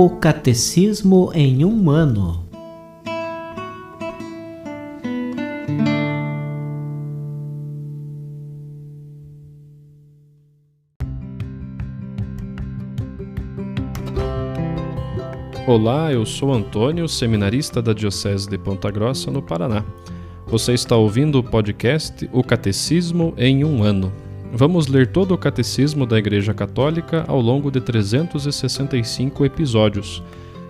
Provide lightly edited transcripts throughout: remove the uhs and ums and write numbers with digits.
O Catecismo em um ano. Olá, eu sou Antônio, seminarista da Diocese de Ponta Grossa, no Paraná. Você está ouvindo o podcast O Catecismo em um ano. Vamos ler todo o Catecismo da Igreja Católica ao longo de 365 episódios.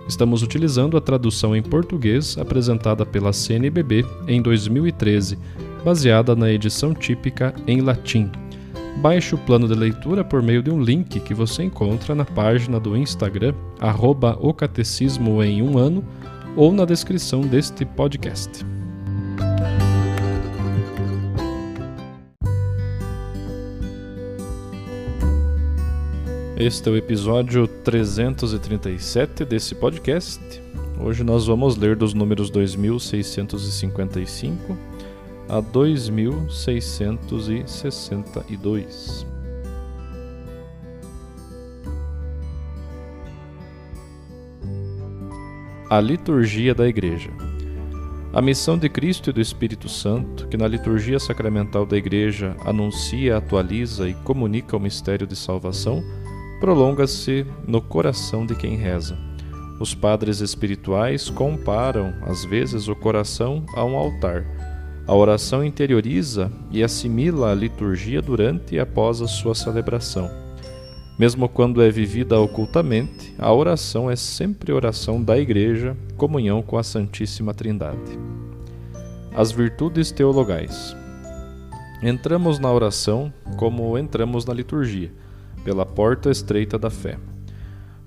Estamos utilizando a tradução em português apresentada pela CNBB em 2013, baseada na edição típica em latim. Baixe o plano de leitura por meio de um link que você encontra na página do Instagram, @ocatecismoemumano, ou na descrição deste podcast. Este é o episódio 337 desse podcast. Hoje nós vamos ler dos números 2655 a 2662. A liturgia da Igreja. A missão de Cristo e do Espírito Santo, que na liturgia sacramental da Igreja anuncia, atualiza e comunica o mistério de salvação, prolonga-se no coração de quem reza. Os padres espirituais comparam, às vezes, o coração a um altar. A oração interioriza e assimila a liturgia durante e após a sua celebração. Mesmo quando é vivida ocultamente, a oração é sempre oração da Igreja, comunhão com a Santíssima Trindade. As virtudes teologais. Entramos na oração como entramos na liturgia, pela porta estreita da fé.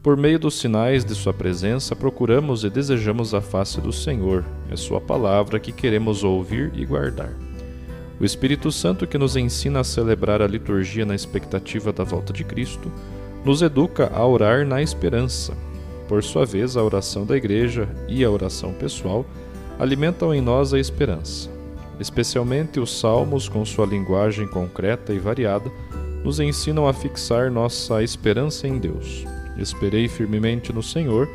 Por meio dos sinais de sua presença, procuramos e desejamos a face do Senhor, é sua palavra que queremos ouvir e guardar. O Espírito Santo, que nos ensina a celebrar a liturgia na expectativa da volta de Cristo, nos educa a orar na esperança. Por sua vez, a oração da Igreja e a oração pessoal alimentam em nós a esperança. Especialmente os salmos, com sua linguagem concreta e variada, nos ensinam a fixar nossa esperança em Deus. Esperei firmemente no Senhor,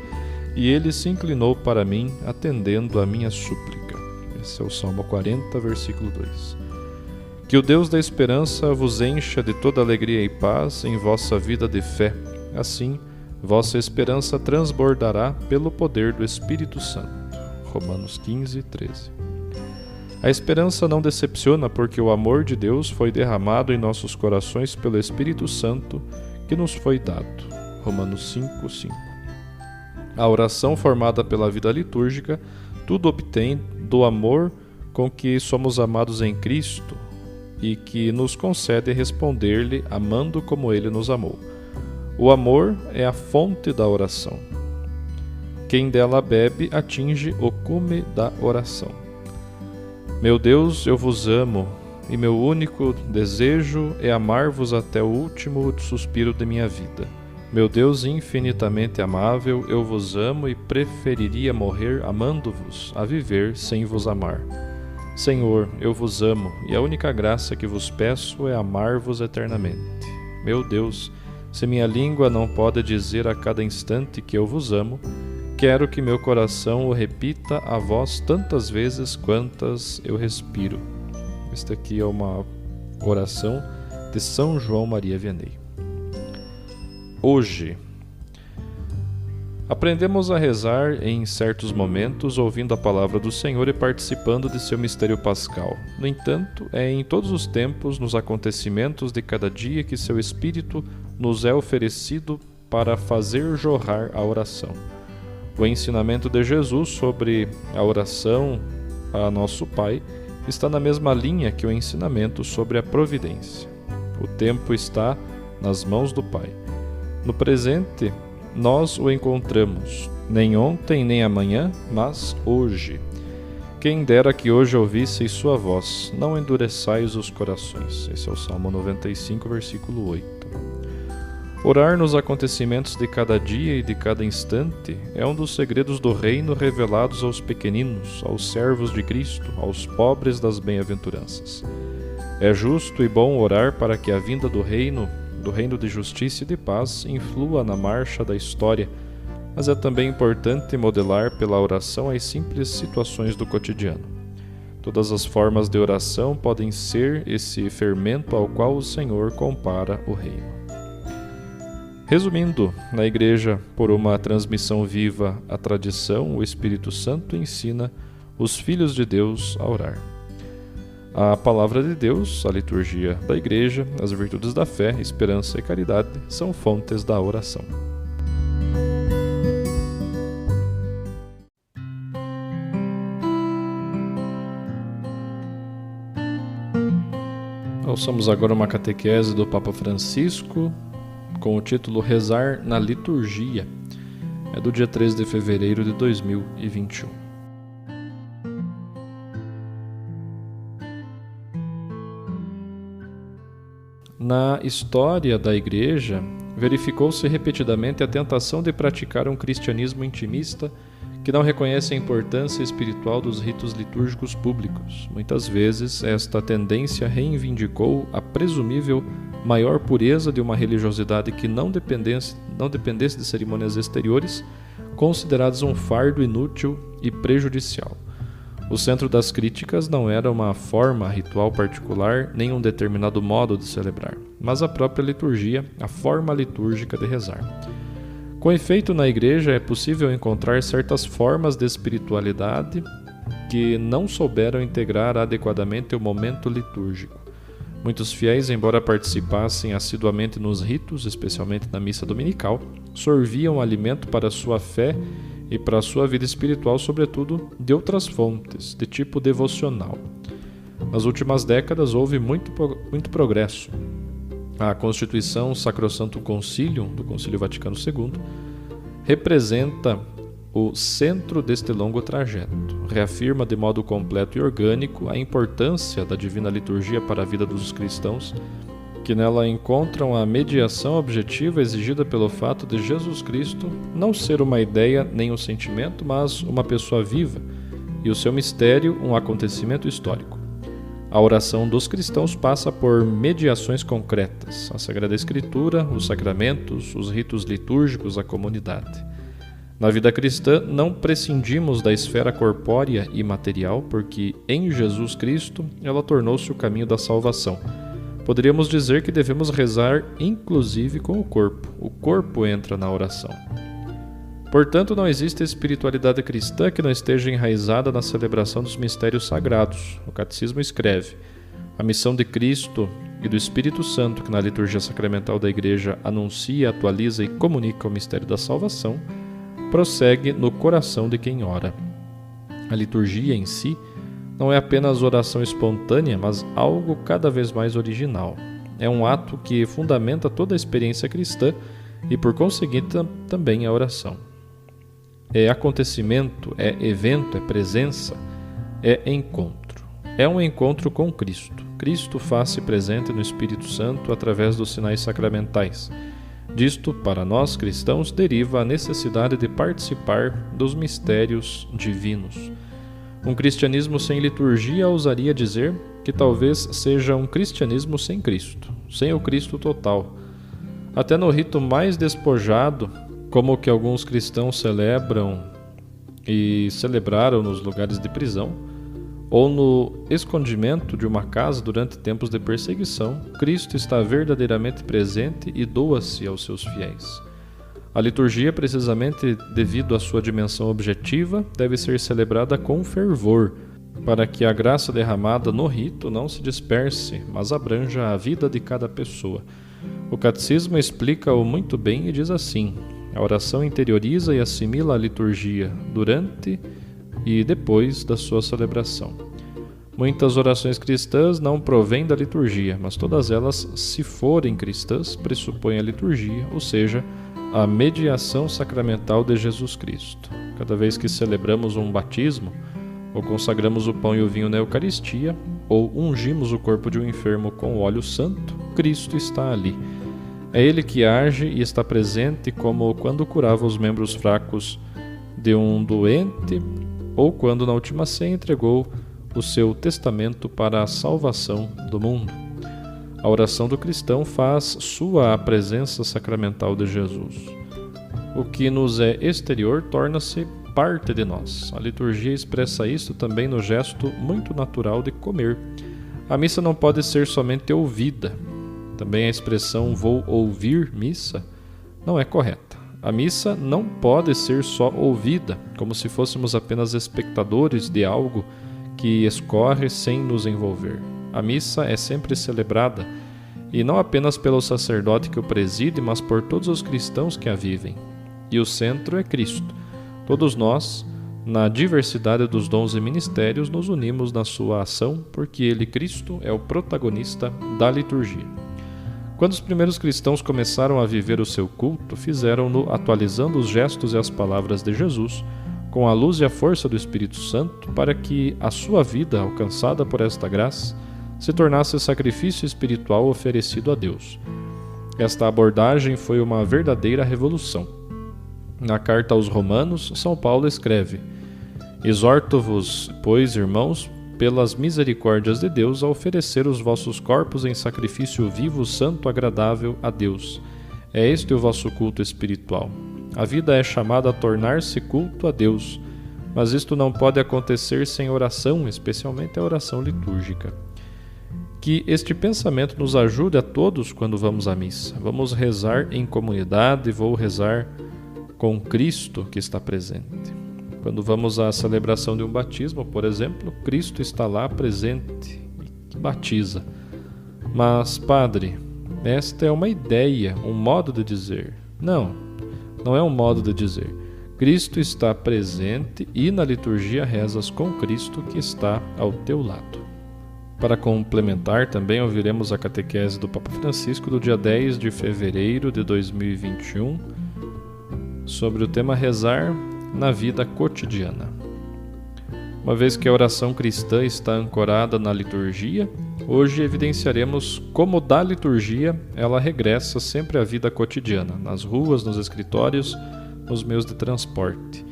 e Ele se inclinou para mim, atendendo à minha súplica. Esse é o Salmo 40, versículo 2. Que o Deus da esperança vos encha de toda alegria e paz em vossa vida de fé. Assim, vossa esperança transbordará pelo poder do Espírito Santo. Romanos 15, 13. A esperança não decepciona, porque o amor de Deus foi derramado em nossos corações pelo Espírito Santo que nos foi dado. Romanos 5, 5. A oração formada pela vida litúrgica tudo obtém do amor com que somos amados em Cristo e que nos concede responder-lhe amando como Ele nos amou. O amor é a fonte da oração. Quem dela bebe atinge o cume da oração. Meu Deus, eu vos amo, e meu único desejo é amar-vos até o último suspiro de minha vida. Meu Deus infinitamente amável, eu vos amo e preferiria morrer amando-vos a viver sem vos amar. Senhor, eu vos amo, e a única graça que vos peço é amar-vos eternamente. Meu Deus, se minha língua não pode dizer a cada instante que eu vos amo, quero que meu coração o repita a vós tantas vezes quantas eu respiro. Esta aqui é uma oração de São João Maria Vianney. Hoje, aprendemos a rezar em certos momentos, ouvindo a palavra do Senhor e participando de seu mistério pascal. No entanto, é em todos os tempos, nos acontecimentos de cada dia, que seu Espírito nos é oferecido para fazer jorrar a oração. O ensinamento de Jesus sobre a oração a nosso Pai está na mesma linha que o ensinamento sobre a providência. O tempo está nas mãos do Pai. No presente, nós o encontramos, nem ontem nem amanhã, mas hoje. Quem dera que hoje ouvisseis sua voz, não endureçais os corações. Esse é o Salmo 95, versículo 8. Orar nos acontecimentos de cada dia e de cada instante é um dos segredos do reino revelados aos pequeninos, aos servos de Cristo, aos pobres das bem-aventuranças. É justo e bom orar para que a vinda do reino de justiça e de paz, influa na marcha da história, mas é também importante modelar pela oração as simples situações do cotidiano. Todas as formas de oração podem ser esse fermento ao qual o Senhor compara o reino. Resumindo, na Igreja, por uma transmissão viva à tradição, o Espírito Santo ensina os filhos de Deus a orar. A Palavra de Deus, a liturgia da Igreja, as virtudes da fé, esperança e caridade são fontes da oração. Ouçamos agora uma catequese do Papa Francisco com o título Rezar na Liturgia. É do dia 13 de fevereiro de 2021. Na história da Igreja, verificou-se repetidamente a tentação de praticar um cristianismo intimista que não reconhece a importância espiritual dos ritos litúrgicos públicos. Muitas vezes, esta tendência reivindicou a presumível maior pureza de uma religiosidade que não dependesse de cerimônias exteriores, consideradas um fardo inútil e prejudicial. O centro das críticas não era uma forma ritual particular, nem um determinado modo de celebrar, mas a própria liturgia, a forma litúrgica de rezar. Com efeito, na Igreja é possível encontrar certas formas de espiritualidade que não souberam integrar adequadamente o momento litúrgico. Muitos fiéis, embora participassem assiduamente nos ritos, especialmente na missa dominical, sorviam alimento para a sua fé e para a sua vida espiritual, sobretudo de outras fontes, de tipo devocional. Nas últimas décadas houve muito progresso. A Constituição Sacrosanto Concilium, do Concílio Vaticano II, representa o centro deste longo trajeto. Reafirma de modo completo e orgânico a importância da divina liturgia para a vida dos cristãos, que nela encontram a mediação objetiva exigida pelo fato de Jesus Cristo não ser uma ideia nem um sentimento, mas uma pessoa viva, e o seu mistério um acontecimento histórico. A oração dos cristãos passa por mediações concretas, a Sagrada Escritura, os sacramentos, os ritos litúrgicos, a comunidade. Na vida cristã, não prescindimos da esfera corpórea e material, porque em Jesus Cristo ela tornou-se o caminho da salvação. Poderíamos dizer que devemos rezar inclusive com o corpo. O corpo entra na oração. Portanto, não existe espiritualidade cristã que não esteja enraizada na celebração dos mistérios sagrados. O Catecismo escreve: a missão de Cristo e do Espírito Santo, que na liturgia sacramental da Igreja anuncia, atualiza e comunica o mistério da salvação, prossegue no coração de quem ora. A liturgia em si não é apenas oração espontânea, mas algo cada vez mais original. É um ato que fundamenta toda a experiência cristã e, por conseguinte, também a oração. É acontecimento, é evento, é presença, é encontro. É um encontro com Cristo. Cristo faz-se presente no Espírito Santo através dos sinais sacramentais. Disto, para nós cristãos, deriva a necessidade de participar dos mistérios divinos. Um cristianismo sem liturgia ousaria dizer que talvez seja um cristianismo sem Cristo, sem o Cristo total. Até no rito mais despojado, como o que alguns cristãos celebram e celebraram nos lugares de prisão, ou no escondimento de uma casa durante tempos de perseguição, Cristo está verdadeiramente presente e doa-se aos seus fiéis. A liturgia, precisamente devido à sua dimensão objetiva, deve ser celebrada com fervor, para que a graça derramada no rito não se disperse, mas abranja a vida de cada pessoa. O Catecismo explica-o muito bem e diz assim: a oração interioriza e assimila a liturgia durante e depois da sua celebração. Muitas orações cristãs não provêm da liturgia, mas todas elas, se forem cristãs, pressupõem a liturgia, ou seja, a mediação sacramental de Jesus Cristo. Cada vez que celebramos um batismo, ou consagramos o pão e o vinho na Eucaristia, ou ungimos o corpo de um enfermo com óleo santo, Cristo está ali. É Ele que age e está presente, como quando curava os membros fracos de um doente, ou quando na última ceia entregou o seu testamento para a salvação do mundo. A oração do cristão faz sua a presença sacramental de Jesus. O que nos é exterior torna-se parte de nós. A liturgia expressa isso também no gesto muito natural de comer. A missa não pode ser somente ouvida. Também a expressão "vou ouvir missa" não é correta. A missa não pode ser só ouvida, como se fôssemos apenas espectadores de algo que escorre sem nos envolver. A missa é sempre celebrada, e não apenas pelo sacerdote que o preside, mas por todos os cristãos que a vivem. E o centro é Cristo. Todos nós, na diversidade dos dons e ministérios, nos unimos na sua ação, porque Ele, Cristo, é o protagonista da liturgia. Quando os primeiros cristãos começaram a viver o seu culto, fizeram-no atualizando os gestos e as palavras de Jesus, com a luz e a força do Espírito Santo, para que a sua vida, alcançada por esta graça, se tornasse sacrifício espiritual oferecido a Deus. Esta abordagem foi uma verdadeira revolução. Na carta aos Romanos, São Paulo escreve: "Exorto-vos, pois, irmãos, pelas misericórdias de Deus, a oferecer os vossos corpos em sacrifício vivo, santo, agradável a Deus. É este o vosso culto espiritual." A vida é chamada a tornar-se culto a Deus, mas isto não pode acontecer sem oração, especialmente a oração litúrgica. Que este pensamento nos ajude a todos quando vamos à missa. Vamos rezar em comunidade, vou rezar com Cristo que está presente. Quando vamos à celebração de um batismo, por exemplo, Cristo está lá presente e batiza. Mas, padre, esta é uma ideia, um modo de dizer. Não é um modo de dizer. Cristo está presente e na liturgia rezas com Cristo que está ao teu lado. Para complementar, também ouviremos a catequese do Papa Francisco do dia 10 de fevereiro de 2021 sobre o tema rezar na vida cotidiana. Uma vez que a oração cristã está ancorada na liturgia, hoje evidenciaremos como da liturgia ela regressa sempre à vida cotidiana, nas ruas, nos escritórios, nos meios de transporte.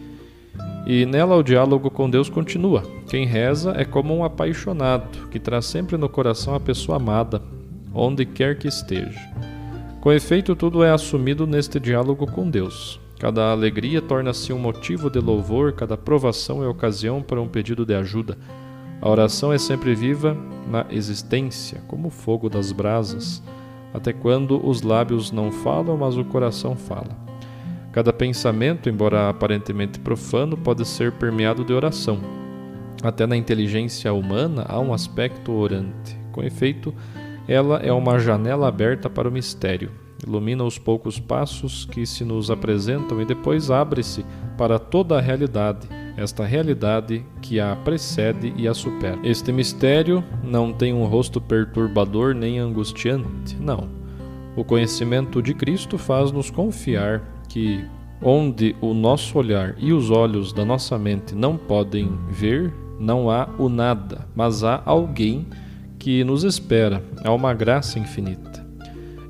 E nela o diálogo com Deus continua. Quem reza é como um apaixonado, que traz sempre no coração a pessoa amada, onde quer que esteja. Com efeito, tudo é assumido neste diálogo com Deus. Cada alegria torna-se um motivo de louvor, cada provação é ocasião para um pedido de ajuda. A oração é sempre viva na existência, como o fogo das brasas, até quando os lábios não falam, mas o coração fala. Cada pensamento, embora aparentemente profano, pode ser permeado de oração. Até na inteligência humana há um aspecto orante. Com efeito, ela é uma janela aberta para o mistério. Ilumina os poucos passos que se nos apresentam e depois abre-se para toda a realidade, esta realidade que a precede e a supera. Este mistério não tem um rosto perturbador nem angustiante, não. O conhecimento de Cristo faz-nos confiar que, onde o nosso olhar e os olhos da nossa mente não podem ver, não há o nada, mas há alguém que nos espera, há uma graça infinita.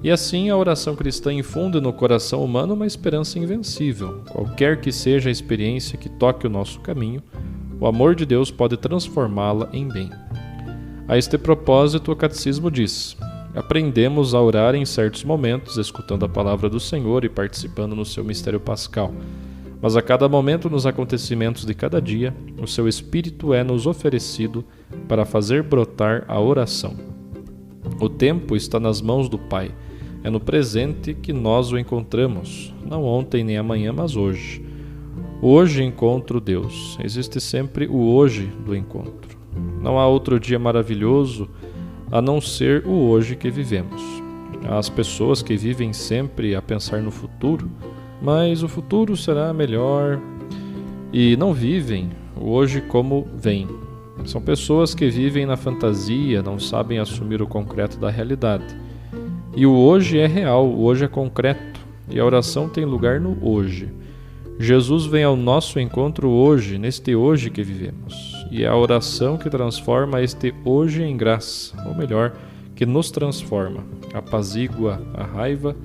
E assim a oração cristã infunde no coração humano uma esperança invencível. Qualquer que seja a experiência que toque o nosso caminho, o amor de Deus pode transformá-la em bem. A este propósito, o Catecismo diz: aprendemos a orar em certos momentos, escutando a palavra do Senhor e participando no seu mistério pascal. Mas a cada momento, nos acontecimentos de cada dia, o seu Espírito é-nos oferecido para fazer brotar a oração. O tempo está nas mãos do Pai. É no presente que nós o encontramos, não ontem nem amanhã, mas hoje. Hoje encontro Deus. Existe sempre o hoje do encontro. Não há outro dia maravilhoso a não ser o hoje que vivemos. Há as pessoas que vivem sempre a pensar no futuro, mas o futuro será melhor e não vivem o hoje como vem. São pessoas que vivem na fantasia, não sabem assumir o concreto da realidade. E o hoje é real, o hoje é concreto, e a oração tem lugar no hoje. Jesus vem ao nosso encontro hoje, neste hoje que vivemos. E é a oração que transforma este hoje em graça, ou melhor, que nos transforma, apazigua a raiva,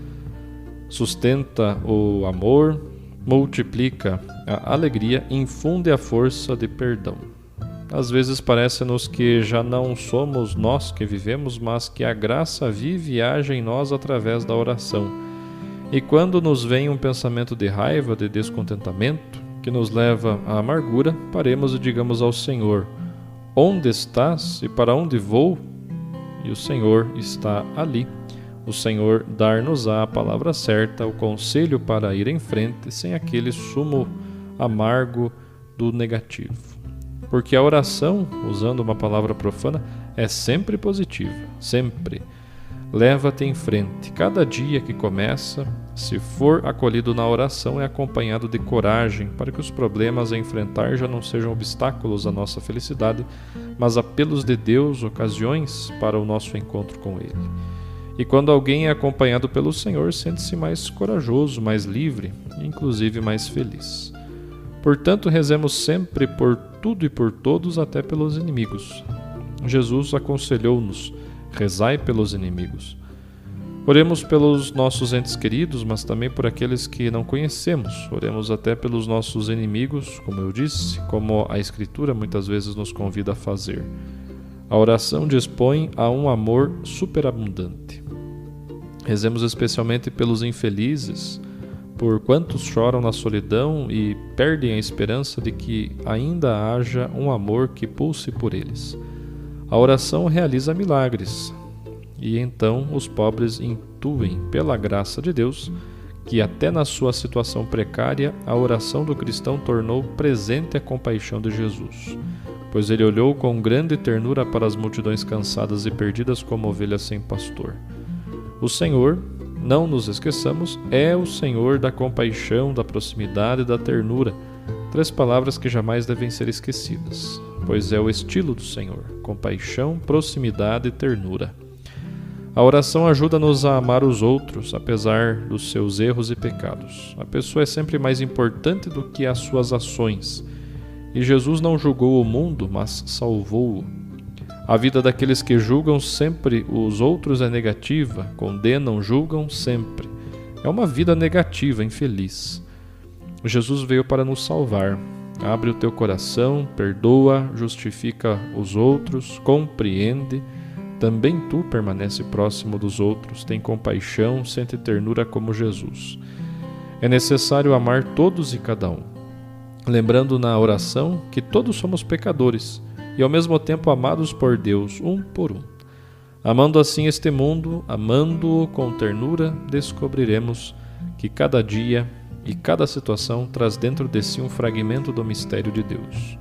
sustenta o amor, multiplica a alegria, infunde a força de perdão. Às vezes parece-nos que já não somos nós que vivemos, mas que a graça vive e age em nós através da oração. E quando nos vem um pensamento de raiva, de descontentamento, que nos leva à amargura, paremos e digamos ao Senhor: onde estás e para onde vou? E o Senhor está ali. O Senhor dar-nos-á a palavra certa, o conselho para ir em frente, sem aquele sumo amargo do negativo. Porque a oração, usando uma palavra profana, é sempre positiva, sempre. Leva-te em frente. Cada dia que começa, se for acolhido na oração, é acompanhado de coragem para que os problemas a enfrentar já não sejam obstáculos à nossa felicidade, mas apelos de Deus, ocasiões para o nosso encontro com Ele. E quando alguém é acompanhado pelo Senhor, sente-se mais corajoso, mais livre e inclusive mais feliz. Portanto, rezemos sempre por tudo e por todos, até pelos inimigos. Jesus aconselhou-nos: rezai pelos inimigos. Oremos pelos nossos entes queridos, mas também por aqueles que não conhecemos. Oremos até pelos nossos inimigos, como eu disse, como a Escritura muitas vezes nos convida a fazer. A oração dispõe a um amor superabundante. Rezemos especialmente pelos infelizes, por quantos choram na solidão e perdem a esperança de que ainda haja um amor que pulse por eles. A oração realiza milagres, e então os pobres intuem, pela graça de Deus, que até na sua situação precária, a oração do cristão tornou presente a compaixão de Jesus, pois ele olhou com grande ternura para as multidões cansadas e perdidas como ovelhas sem pastor. O Senhor, não nos esqueçamos, é o Senhor da compaixão, da proximidade e da ternura, 3 palavras que jamais devem ser esquecidas, pois é o estilo do Senhor: compaixão, proximidade e ternura. A oração ajuda-nos a amar os outros, apesar dos seus erros e pecados. A pessoa é sempre mais importante do que as suas ações, e Jesus não julgou o mundo, mas salvou-o. A vida daqueles que julgam sempre os outros é negativa, condenam, julgam sempre. É uma vida negativa, infeliz. Jesus veio para nos salvar. Abre o teu coração, perdoa, justifica os outros, compreende. Também tu permanece próximo dos outros, tem compaixão, sente ternura como Jesus. É necessário amar todos e cada um, lembrando na oração que todos somos pecadores e ao mesmo tempo amados por Deus, um por um. Amando assim este mundo, amando-o com ternura, descobriremos que cada dia e cada situação traz dentro de si um fragmento do mistério de Deus.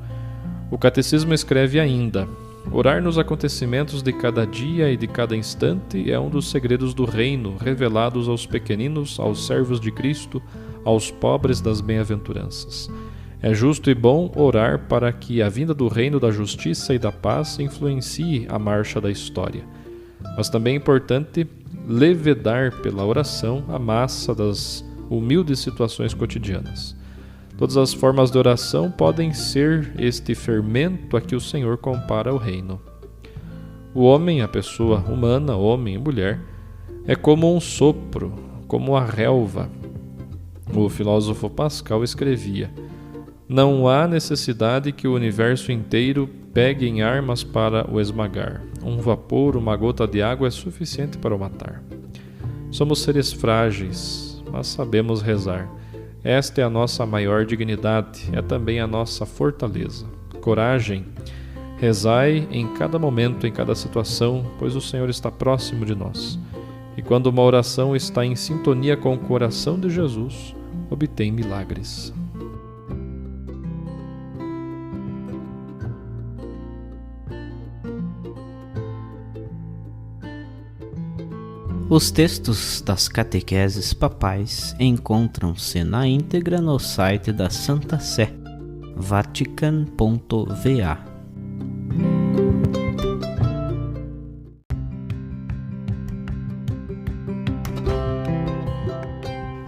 O Catecismo escreve ainda: orar nos acontecimentos de cada dia e de cada instante é um dos segredos do reino, revelados aos pequeninos, aos servos de Cristo, aos pobres das bem-aventuranças. É justo e bom orar para que a vinda do reino da justiça e da paz influencie a marcha da história. Mas também é importante levedar pela oração a massa das humildes situações cotidianas. Todas as formas de oração podem ser este fermento a que o Senhor compara o reino. O homem, a pessoa humana, homem e mulher, é como um sopro, como a relva. O filósofo Pascal escrevia: não há necessidade que o universo inteiro pegue em armas para o esmagar. Um vapor, uma gota de água é suficiente para o matar. Somos seres frágeis, mas sabemos rezar. Esta é a nossa maior dignidade, é também a nossa fortaleza. Coragem, rezai em cada momento, em cada situação, pois o Senhor está próximo de nós. E quando uma oração está em sintonia com o coração de Jesus, obtém milagres. Os textos das catequeses papais encontram-se na íntegra no site da Santa Sé, vatican.va.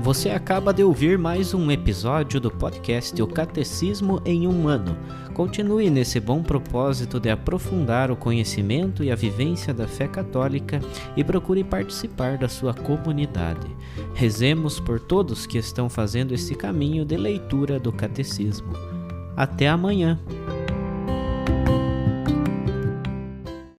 Você acaba de ouvir mais um episódio do podcast O Catecismo em um Ano. Continue nesse bom propósito de aprofundar o conhecimento e a vivência da fé católica e procure participar da sua comunidade. Rezemos por todos que estão fazendo esse caminho de leitura do Catecismo. Até amanhã!